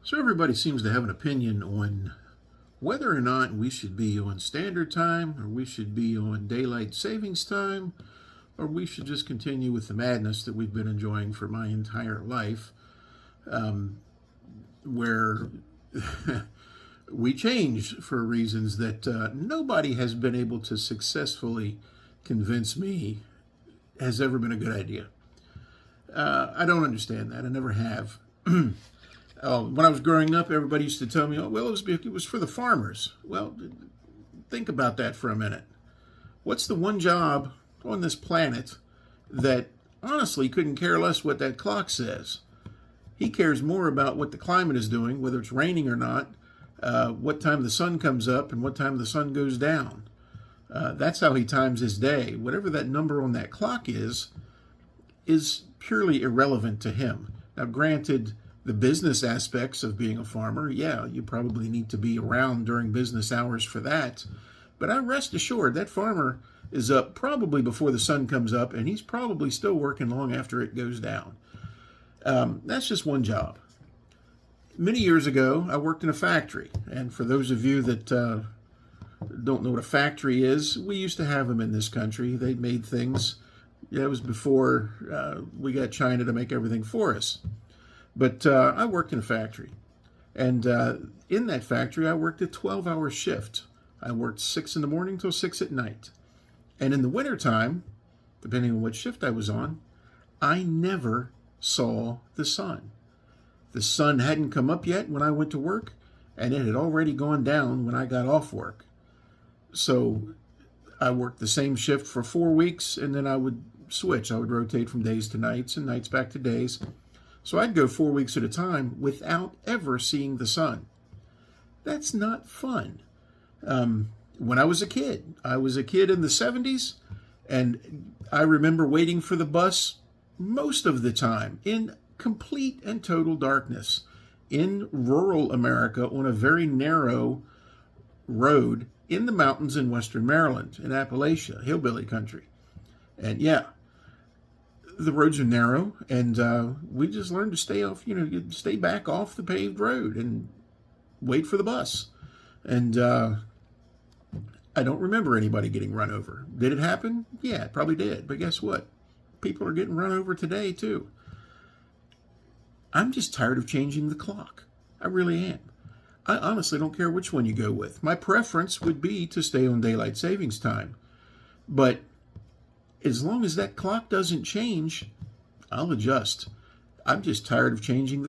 So everybody seems to have an opinion on whether or not we should be on standard time, or we should be on daylight savings time, or we should just continue with the madness that we've been enjoying for my entire life, where we change for reasons that nobody has been able to successfully convince me has ever been a good idea. I don't understand that. I never have. When I was growing up, everybody used to tell me, oh, well, it was for the farmers. Well, think about that for a minute. What's the one job on this planet that honestly couldn't care less what that clock says? He cares more about what the climate is doing, whether it's raining or not, what time the sun comes up and what time the sun goes down. That's how he times his day. Whatever that number on that clock is purely irrelevant to him. Now, granted, the business aspects of being a farmer, yeah, you probably need to be around during business hours for that. But I rest assured that farmer is up probably before the sun comes up, and he's probably still working long after it goes down. That's just one job. Many years ago, I worked in a factory. And for those of you that don't know what a factory is, we used to have them in this country. They made things. Yeah, it was before we got China to make everything for us. But I worked in a factory. And in that factory, I worked a 12-hour shift. I worked 6 in the morning till 6 at night. And in the wintertime, depending on what shift I was on, I never saw the sun. The sun hadn't come up yet when I went to work, and it had already gone down when I got off work. So I worked the same shift for 4 weeks, and then I would switch. I would rotate from days to nights and nights back to days. So I'd go 4 weeks at a time without ever seeing the sun. That's not fun. When I was a kid in the 70s, and I remember waiting for the bus most of the time in complete and total darkness in rural America on a very narrow road in the mountains in western Maryland, in Appalachia, hillbilly country. And yeah, the roads are narrow, and we just learned to stay off, you stay back off the paved road and wait for the bus. And I don't remember anybody getting run over. Did it happen? Yeah, it probably did. But guess what? People are getting run over today, too. I'm just tired of changing the clock. I really am. I honestly don't care which one you go with. My preference would be to stay on daylight savings time. But as long as that clock doesn't change, I'll adjust. I'm just tired of changing